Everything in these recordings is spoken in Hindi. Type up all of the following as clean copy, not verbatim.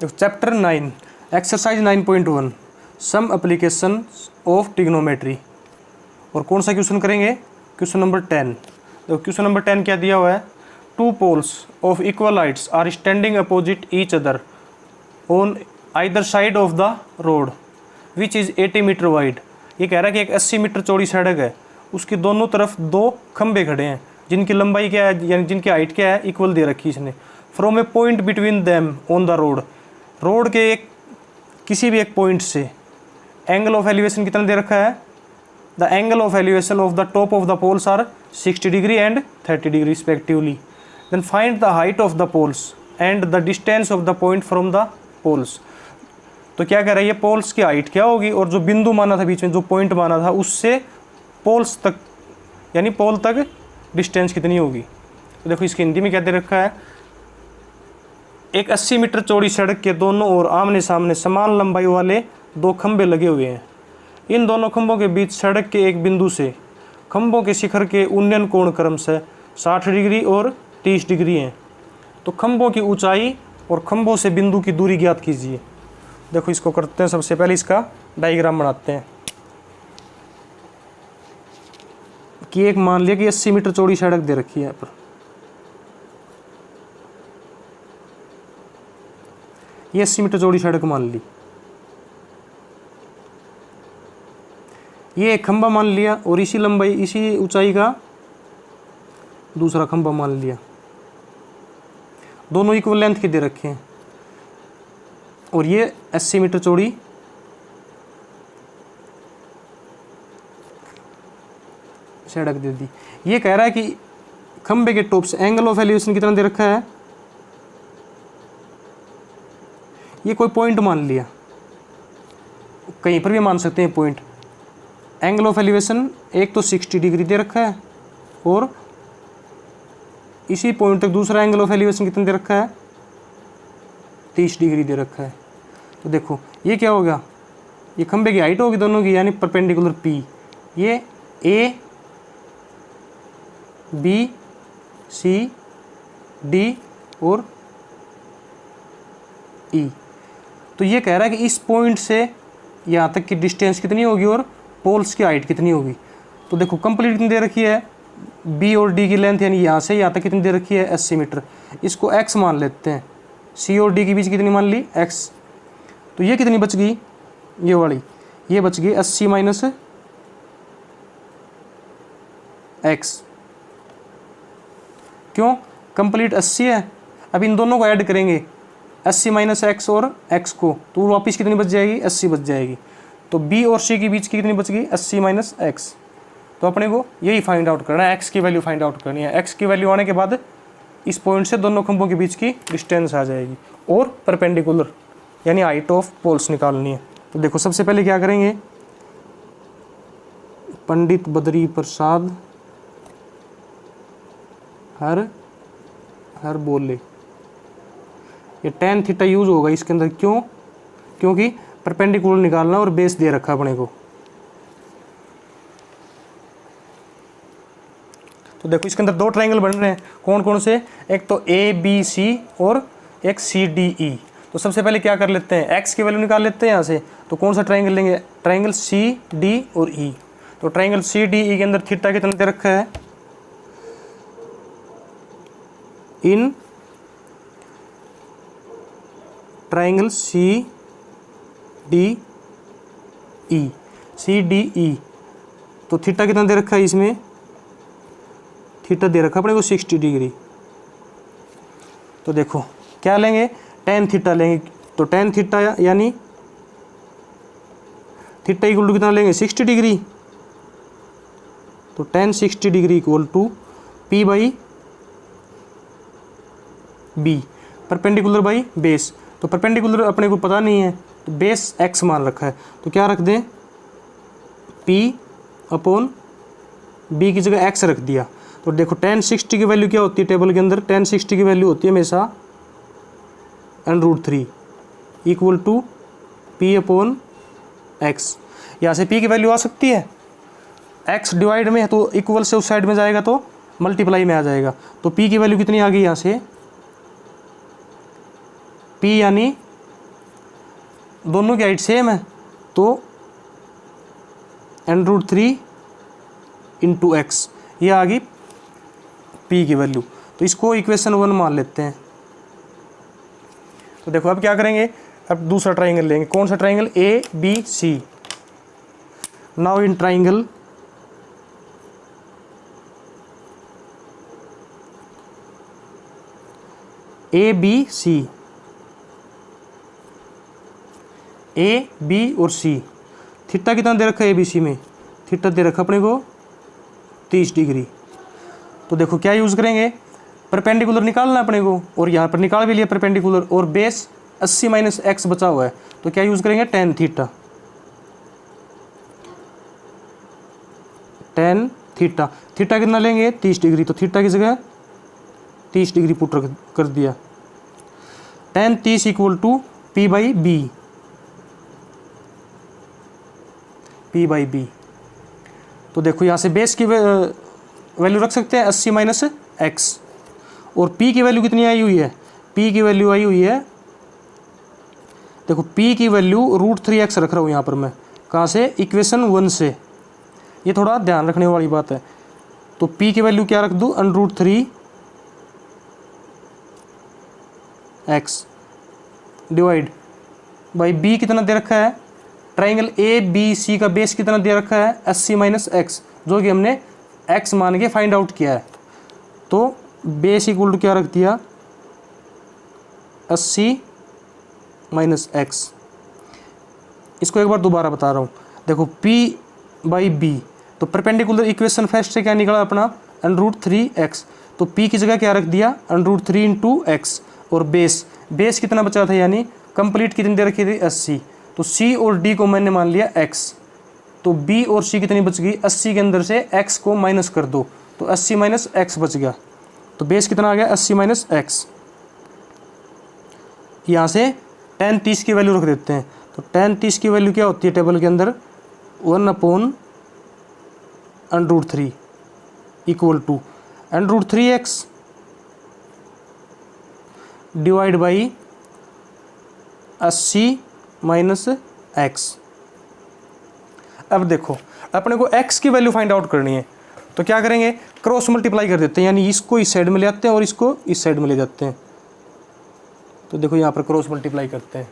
देखो chapter 9 exercise 9.1 some application of trigonometry. और कौन सा क्वेश्चन करेंगे? Question number 10। देखो क्वेश्चन नंबर 10 क्या दिया हुआ है? Two poles of equal heights are standing opposite each other on either side of the road which is 80 metre wide. ये कह रहा है कि एक 80 मीटर चौड़ी सड़क है, उसकी दोनों तरफ दो खंबे खड़े हैं जिनकी लंबाई क्या है, यानी जिनकी हाइट क्या है, इक्वल दे रखी इसने। From A point between them on the road, road के एक किसी भी एक पॉइंट से एंगल ऑफ एलिवेशन कितना दे रखा है? The angle of elevation of the top of the poles are 60 degree and 30 degree respectively. Then find the height of the poles and the distance of the point from the poles. तो क्या कह रहा है ये पोल्स की हाइट क्या होगी और जो बिंदु माना था बीच में, जो पॉइंट माना था, उससे पोल्स तक यानी पोल तक डिस्टेंस कितनी होगी। तो देखो इसकी हिंदी में क्या दे रखा है? एक 80 मीटर चौड़ी सड़क के दोनों ओर आमने सामने समान लंबाई वाले दो खंभे लगे हुए हैं। इन दोनों खंभों के बीच सड़क के एक बिंदु से खंभों के शिखर के उन्नयन कोण क्रमशः 60 डिग्री और 30 डिग्री हैं। तो खंभों की ऊंचाई और खंभों से बिंदु की दूरी ज्ञात कीजिए। देखो इसको करते हैं, सबसे पहले इसका डायग्राम बनाते हैं कि एक मान लिया कि 80 मीटर चौड़ी सड़क दे रखी है यहाँ पर। ये 80 मीटर चौड़ी सड़क मान ली, ये एक खंभा मान लिया और इसी लंबाई इसी ऊंचाई का दूसरा खंभा मान लिया। दोनों इक्वल लेंथ के दे रखे हैं और ये 80 मीटर चौड़ी सड़क दे दी। ये कह रहा है कि खंबे के टॉप से एंगल ऑफ एलिवेशन कितना दे रखा है? ये कोई पॉइंट मान लिया, कहीं पर भी मान सकते हैं पॉइंट। एंगल ऑफ एलिवेशन एक तो 60 डिग्री दे रखा है और इसी पॉइंट तक दूसरा एंगल ऑफ एलिवेशन कितना दे रखा है? 30 डिग्री दे रखा है। तो देखो ये क्या होगा? ये खंबे की हाइट होगी दोनों की, यानी परपेंडिकुलर पी। ये ए बी सी डी और ई। तो ये कह रहा है कि इस पॉइंट से यहाँ तक की डिस्टेंस कितनी होगी और पोल्स की हाइट कितनी होगी। तो देखो कंप्लीट कितनी दे रखी है? बी और डी की लेंथ यानी यहाँ से यहाँ तक कितनी दे रखी है? 80 मीटर। इसको एक्स मान लेते हैं। सी और डी के बीच कितनी मान ली? एक्स। तो ये कितनी बच गई? ये वाली, ये बच गई 80 माइनस एक्स। क्यों? कंप्लीट 80 है। अब इन दोनों को ऐड करेंगे 80 माइनस एक्स और एक्स को, तो वापिस कितनी बच जाएगी? 80 बच जाएगी। तो बी और सी के बीच की कितनी बच गई? 80 माइनस एक्स। तो अपने को यही फाइंड आउट करना है, एक्स की वैल्यू फाइंड आउट करनी है। एक्स की वैल्यू आने के बाद इस पॉइंट से दोनों खंभों के बीच की डिस्टेंस आ जाएगी और परपेंडिकुलर यानी हाइट ऑफ पोल्स निकालनी है। तो देखो सबसे पहले क्या करेंगे? पंडित बद्री प्रसाद हर बोले, ये tan थीटा यूज होगा इसके अंदर। क्यों? क्योंकि परपेंडिकुलर निकालना और बेस दे रखा अपने को। तो देखो इसके अंदर दो ट्रायंगल बन रहे हैं, कौन कौन से? एक तो ए बी सी और एक सी डी ई। तो सबसे पहले क्या कर लेते हैं? एक्स की वैल्यू निकाल लेते हैं यहाँ से। तो कौन सा ट्रायंगल लेंगे? ट्रायंगल सी डी और ई। तो ट्रायंगल सी डी ई के अंदर थीटा कितना दे रखा है? In triangle C D E, C D E. तो थीटा कितना दे रखा है इसमें? थीटा दे रखा अपने को 60 डिग्री। तो देखो क्या लेंगे? tan थीटा लेंगे। तो tan थीटा यानी थीटा इक्वल टू कितना लेंगे? 60 डिग्री। तो tan 60 degree equal to P by B, perpendicular by base. तो परपेंडिकुलर अपने को पता नहीं है, तो बेस एक्स मान रखा है। तो क्या रख दें? पी अपॉन बी की जगह एक्स रख दिया। तो देखो tan 60 की वैल्यू क्या होती है टेबल के अंदर? tan 60 की वैल्यू होती है हमेशा √3 equal to P upon X. यहाँ से p की वैल्यू आ सकती है, x डिवाइड में है तो इक्वल से उस साइड में जाएगा तो मल्टीप्लाई में आ जाएगा। तो p की वैल्यू कितनी आ गई यहाँ से? p यानी दोनों की हाइट सेम है तो n√3 इंटू एक्स, ये आ गई p की वैल्यू। तो इसको इक्वेशन 1 मान लेते हैं। तो देखो अब क्या करेंगे, अब दूसरा ट्राइंगल लेंगे। कौन सा triangle? ABC। Now in triangle ABC, A, B और C, थीटा कितना दे रखा है ABC में? थीटा दे रखा अपने को 30 डिग्री। तो देखो क्या यूज़ करेंगे, परपेंडिकुलर निकालना अपने को, और यहाँ पर निकाल भी लिया परपेंडिकुलर, और बेस 80 माइनस एक्स बचा हुआ है, तो क्या यूज़ करेंगे? Tan theta. Tan theta, theta कितना लेंगे? 30 डिग्री, तो थीटा की जगह 30 डिग्री पुट कर दिया। Tan 30 equal to P by B, P by B. तो देखो यहाँ से बेस की वैल्यू रख सकते हैं 80 माइनस एक्स, और P की वैल्यू कितनी आई हुई है? P की वैल्यू आई हुई है, देखो P की वैल्यू √3x रख रहा हूँ यहाँ पर मैं। कहाँ से? इक्वेशन 1 से। ये थोड़ा ध्यान रखने वाली बात है। तो P की वैल्यू क्या रख दूँ? √3x डिवाइड बाई B कितना दे रखा है? ट्राइंगल ABC का बेस कितना दे रखा है? 80 माइनस एक्स, जो कि हमने x मान के फाइंड आउट किया है। तो बेस इक्वल टू क्या रख दिया? 80 माइनस एक्स। इसको एक बार दोबारा बता रहा हूँ, देखो P बाई बी, तो परपेंडिकुलर इक्वेशन फर्स्ट से क्या निकला अपना? √3x। तो P की जगह क्या रख दिया? √3 इंटू एक्स, और बेस कितना बचा था, यानी कंप्लीट कितनी दे रखी थी? 80। तो C और D को मैंने मान लिया x, तो B और C कितनी बच गई? 80 के अंदर से x को माइनस कर दो, तो 80 माइनस एक्स बच गया। तो बेस कितना आ गया? 80 माइनस एक्स। यहाँ से tan 30 की वैल्यू रख देते हैं। तो tan 30 की वैल्यू क्या होती है टेबल के अंदर? 1/√3 equal to √3x divide by 80 minus X. अब देखो अपने को x की वैल्यू फाइंड आउट करनी है, तो क्या करेंगे? क्रॉस मल्टीप्लाई कर देते हैं, यानी इसको इस साइड में ले आते हैं और इसको इस साइड में ले जाते हैं। तो देखो यहाँ पर क्रॉस मल्टीप्लाई करते हैं,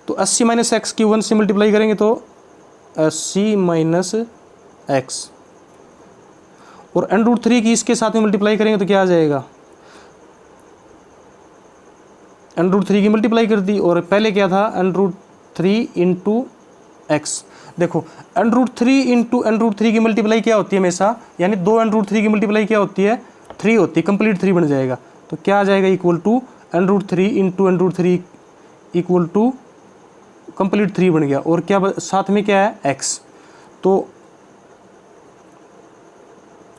तो 80 माइनस एक्स की 1 से मल्टीप्लाई करेंगे तो 80 माइनस एक्स, और √3 की इसके साथ में मल्टीप्लाई करेंगे तो क्या आ जाएगा? √3 की मल्टीप्लाई कर दी, और पहले क्या था? √3 इंटू एक्स। देखो √3 इंटू √3 की मल्टीप्लाई क्या होती है हमेशा, यानी 2 √3 की मल्टीप्लाई क्या होती है? 3 होती है, कंप्लीट 3 बन जाएगा। तो क्या आ जाएगा? Equal to √3 into √3 equal to complete 3 बन गया, और क्या साथ में क्या है? x। तो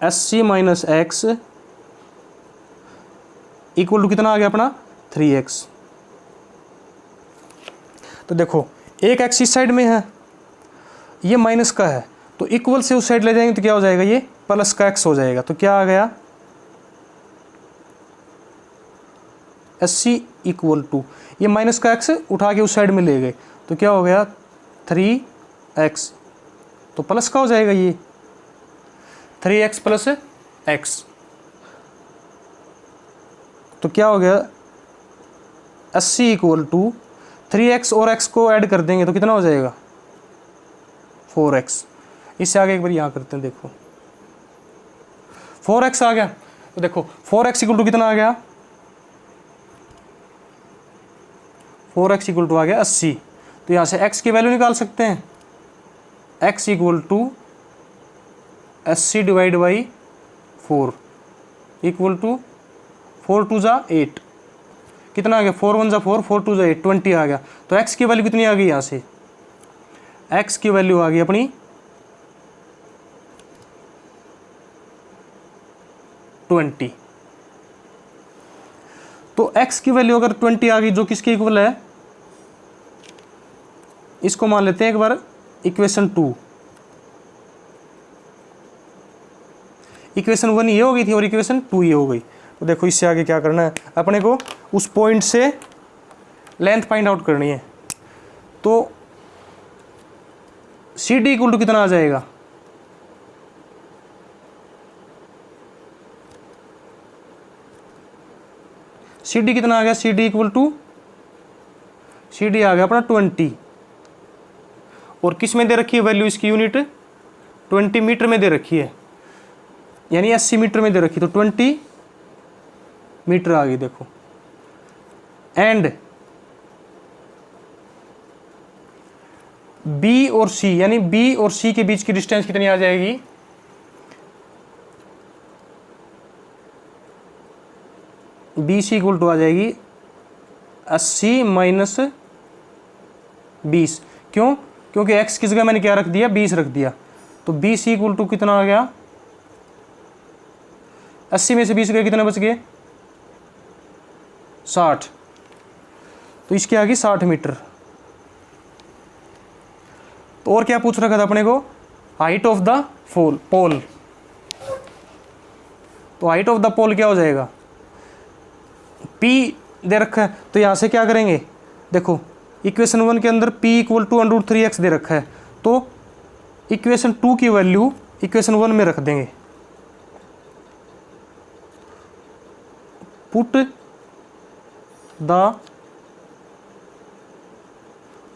80 माइनस एक्स इक्वल टू कितना आ गया अपना? 3x। तो देखो एक x इस साइड में है, ये माइनस का है, तो इक्वल से उस साइड ले जाएंगे तो क्या हो जाएगा? ये प्लस का x हो जाएगा। तो क्या आ गया? 80 इक्वल टू, ये माइनस का x उठा के उस साइड में ले गए, तो क्या हो गया? 3x, तो प्लस का हो जाएगा ये 3x प्लस x। तो क्या हो गया? 80 इक्वल टू 3x और x को ऐड कर देंगे तो कितना हो जाएगा? 4x। इससे आगे एक बार यहाँ करते हैं, देखो 4x आ गया। तो देखो 4x इक्वल टू कितना आ गया? 4x इक्वल टू आ गया 80। तो यहाँ से x की वैल्यू निकाल सकते हैं, x equal to 80 divide by 4 equal to 4 2 जा 8, कितना आ गया? 4 1 जा 4, 4 2 जा 8, 20 आ गया। तो x की वैल्यू कितनी आ गई? यहाँ से x की वैल्यू आ गई अपनी 20। तो x की वैल्यू अगर 20 आ गई, जो किसके इक्वल है? इसको मान लेते हैं एक बार इक्वेशन 2। इक्वेशन 1 ये हो गई थी और इक्वेशन 2 ये हो गई। तो देखो इससे आगे क्या करना है अपने को? उस पॉइंट से लेंथ फाइंड आउट करनी है। तो सी डी इक्वल टू कितना आ जाएगा, सी डी कितना आ गया, C D equal to, C D आ गया अपना 20, और किस में दे रखी है वैल्यू इसकी यूनिट, 20 मीटर में दे रखी है, यानी 80 मीटर में दे रखी, तो 20 मीटर आ गई देखो। एंड बी और सी, यानी बी और सी के बीच की डिस्टेंस कितनी आ जाएगी, बी सी इक्वल टू आ जाएगी 80 माइनस 20। क्यों, क्योंकि x की जगह मैंने क्या रख दिया, 20 रख दिया, तो बी सी इक्वल टू कितना आ गया, 80 में से 20 गए कितने बच गए, 60, तो इसकी आ गई 60 मीटर। तो और क्या पूछ रखा था अपने को, हाइट ऑफ द पोल, तो हाइट ऑफ द पोल क्या हो जाएगा, P दे रखा है, तो यहाँ से क्या करेंगे, देखो इक्वेशन 1 के अंदर P इक्वल टू √3x दे रखा है, तो इक्वेशन 2 की वैल्यू इक्वेशन 1 में रख देंगे, put the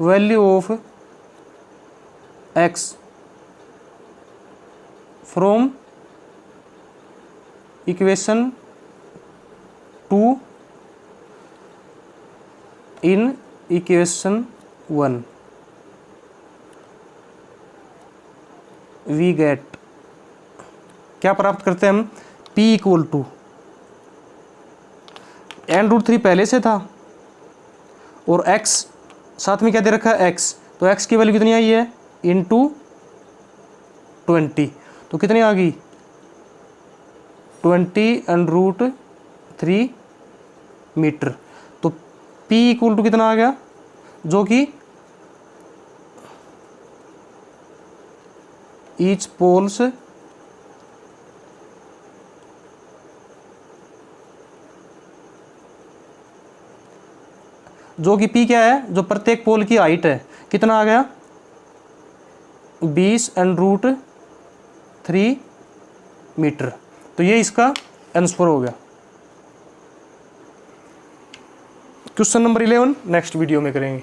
value of x from equation 2 in equation 1, we get, क्या प्राप्त करते हैं हम, P इक्वल टू n√3 पहले से था और x साथ में क्या दे रखा है, x, तो x की वैल्यू कितनी आई है, इंटू 20, तो कितनी आ गई 20√3 मीटर, तो P इक्वल टू कितना आ गया, जो कि ईच पोल्स जो कि P क्या है, जो प्रत्येक पोल की हाइट है, कितना आ गया 20√3 मीटर, तो ये इसका आंसर हो गया। क्वेश्चन नंबर 11 नेक्स्ट वीडियो में करेंगे।